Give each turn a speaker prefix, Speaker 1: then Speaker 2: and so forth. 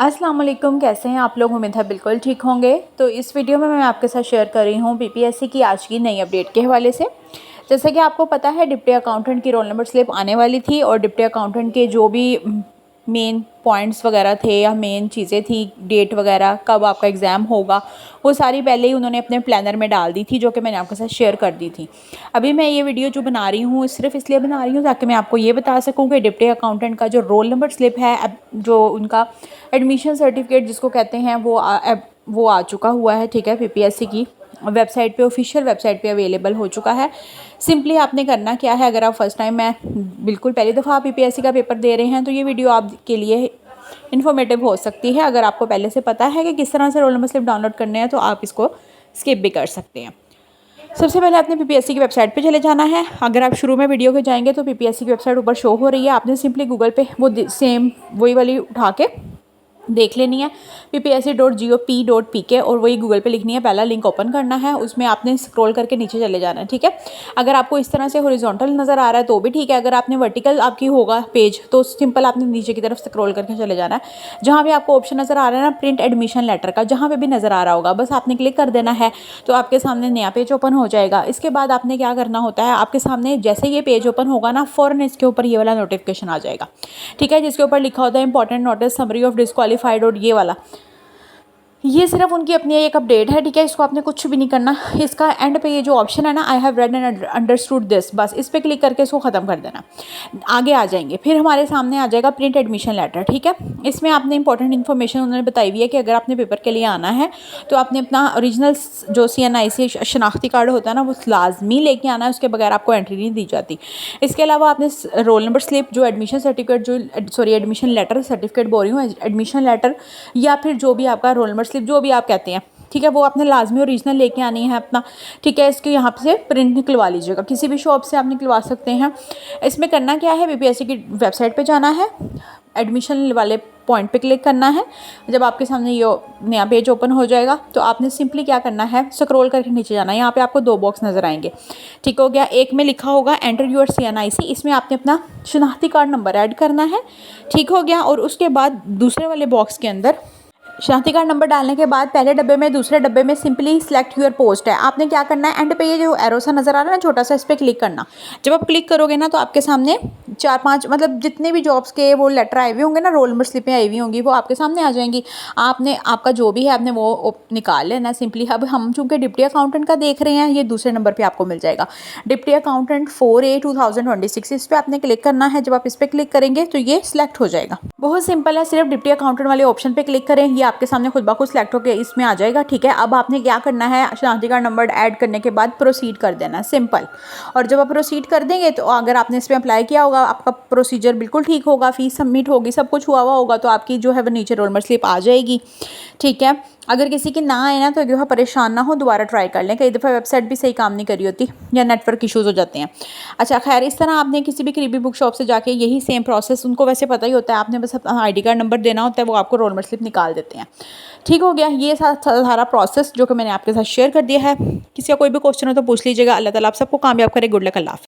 Speaker 1: अस्सलाम वालेकुम, कैसे हैं आप लोग। उम्मीद है बिल्कुल ठीक होंगे। तो इस वीडियो में मैं आपके साथ शेयर कर रही हूँ बीपीएससी की आज की नई अपडेट के हवाले से। जैसे कि आपको पता है डिप्टी अकाउंटेंट की रोल नंबर स्लिप आने वाली थी और डिप्टी अकाउंटेंट के जो भी मेन पॉइंट्स वगैरह थे या मेन चीज़ें थी, डेट वगैरह कब आपका एग्ज़ाम होगा, वो सारी पहले ही उन्होंने अपने प्लानर में डाल दी थी, जो कि मैंने आपके साथ शेयर कर दी थी। अभी मैं ये वीडियो जो बना रही हूँ सिर्फ इसलिए बना रही हूँ ताकि मैं आपको ये बता सकूँ कि डिप्टी अकाउंटेंट का जो रोल नंबर स्लिप है, अब जो उनका एडमिशन सर्टिफिकेट जिसको कहते हैं वो आ चुका हुआ है। ठीक है, पीपीएससी की वेबसाइट पे, ऑफिशियल वेबसाइट पे अवेलेबल हो चुका है। सिंपली आपने करना क्या है, अगर आप फर्स्ट टाइम मैं बिल्कुल पहली दफ़ा पीपीएससी का पेपर दे रहे हैं तो ये वीडियो आपके लिए इन्फॉर्मेटिव हो सकती है। अगर आपको पहले से पता है कि किस तरह से रोल नंबर स्लिप डाउनलोड करने हैं तो आप इसको स्किप भी कर सकते हैं। सबसे पहले आपने पीपीएससी की वेबसाइट पे चले जाना है। अगर आप शुरू में वीडियो के जाएंगे तो पीपीएससी की वेबसाइट ऊपर शो हो रही है, आपने सिंपली गूगल पे वो सेम वही वाली उठा के देख लेनी है, ppsc.gop.pk, और वही गूगल पे लिखनी है। पहला लिंक ओपन करना है, उसमें आपने स्क्रॉल करके नीचे चले जाना है। ठीक है, अगर आपको इस तरह से हॉरिजॉन्टल नज़र आ रहा है तो भी ठीक है, अगर आपने वर्टिकल आपकी होगा पेज तो सिंपल आपने नीचे की तरफ स्क्रॉल करके चले जाना है। जहाँ भी आपको ऑप्शन नज़र आ रहा है ना प्रिंट एडमिशन लेटर का, जहाँ पे भी नज़र आ रहा होगा बस आपने क्लिक कर देना है तो आपके सामने नया पेज ओपन हो जाएगा। इसके बाद आपने क्या करना होता है, आपके सामने जैसे ये पेज ओपन होगा ना फ़ौरन इसके ऊपर ये वाला नोटिफिकेशन आ जाएगा। ठीक है, जिसके ऊपर लिखा होता है important notice summary of disqualified, और ये वाला, ये सिर्फ उनकी अपनी एक अपडेट है। ठीक है, इसको आपने कुछ भी नहीं करना। इसका एंड पे ये जो ऑप्शन है ना, I have read and understood this, बस इस पर क्लिक करके इसको ख़त्म कर देना। आगे आ जाएंगे, फिर हमारे सामने आ जाएगा प्रिंट एडमिशन लेटर। ठीक है, इसमें आपने इंपॉर्टेंट इन्फॉर्मेशन उन्होंने बताई हुई है कि अगर आपने पेपर के लिए आना है तो आपने अपना ओरिजिनल जो CNIC शनाख्ती कार्ड होता है ना वो लाजमी लेके आना है, उसके बगैर आपको एंट्री नहीं दी जाती। इसके अलावा आपने रोल नंबर स्लिप, जो एडमिशन सर्टिफिकेट, जो एडमिशन लेटर, सर्टिफिकेट बोल रही हूँ, एडमिशन लेटर या फिर जो भी आपका रोल नंबर स्लिप जो भी आप कहते हैं, ठीक है, वो आपने लाजमी ओरिजिनल लेके आनी है अपना। ठीक है, इसके यहाँ से प्रिंट निकलवा लीजिएगा, किसी भी शॉप से आप निकलवा सकते हैं। इसमें करना क्या है, बीपीएससी की वेबसाइट पे जाना है, एडमिशन वाले पॉइंट पे क्लिक करना है। जब आपके सामने ये नया पेज ओपन हो जाएगा तो आपने सिंपली क्या करना है, स्क्रॉल करके नीचे जाना है। यहाँ पे आपको दो बॉक्स नज़र आएंगे। ठीक हो गया, एक में लिखा होगा एंटर योर CNIC, इसमें आपने अपना शनाख्ती कार्ड नंबर ऐड करना है। ठीक हो गया, और उसके बाद दूसरे वाले बॉक्स के अंदर शनाख्ती कार्ड नंबर डालने के बाद पहले डब्बे में, दूसरे डब्बे में सिंपली सिलेक्ट योर पोस्ट है। आपने क्या करना है, एंड पे ये जो एरो सा नज़र आ रहा है ना छोटा सा, इस पर क्लिक करना। जब आप क्लिक करोगे ना तो आपके सामने 4-5 मतलब जितने भी जॉब्स के वो लेटर आए हुए होंगे ना, रोल नंबर स्लिपें आई हुई होंगी, वो आपके सामने आ जाएंगी। आपने आपका जो भी है आपने वो निकाल लेना सिंपली। अब हम चूँकि डिप्टी अकाउंटेंट का देख रहे हैं, ये दूसरे नंबर पर आपको मिल जाएगा, डिप्टी अकाउंटेंट 4A 2026। इस पर आपने क्लिक करना है। जब आप इस पर क्लिक करेंगे तो ये सिलेक्ट हो जाएगा। बहुत सिंपल है, सिर्फ डिप्टी अकाउंटेंट वाले ऑप्शन पे क्लिक करें, ये आपके सामने खुद ब खुद सेलेक्ट होकर इसमें आ जाएगा। ठीक है, अब आपने क्या करना है, शनाख्ती कार्ड नंबर ऐड करने के बाद प्रोसीड कर देना है, सिंपल। और जब आप प्रोसीड कर देंगे तो अगर आपने इसमें अप्लाई किया होगा, आपका प्रोसीजर बिल्कुल ठीक होगा, फीस सबमिट होगी, सब कुछ हुआ होगा, तो आपकी जो है वो नीचे रोल नंबर स्लिप आ जाएगी। ठीक है, अगर किसी की ना आए ना तो जो है परेशान ना हो, दोबारा ट्राई कर लें। कई दफ़ा वेबसाइट भी सही काम नहीं करी होती या नेटवर्क इश्यूज़ हो जाते हैं। अच्छा खैर, इस तरह आपने किसी भी करीबी बुक शॉप से जाके यही सेम प्रोसेस, उनको वैसे पता ही होता है, आपने बस अपना ID कार्ड नंबर देना होता है, वो आपको रोल नंबर स्लिप निकाल देते हैं। ठीक हो गया, ये सारा प्रोसेस जो कि मैंने आपके साथ शेयर कर दिया है। किसी का कोई भी क्वेश्चन हो तो पूछ लीजिएगा। अल्लाह ताला आप सबको कामयाब करे। गुड लक, अल्लाह हाफ़िज़।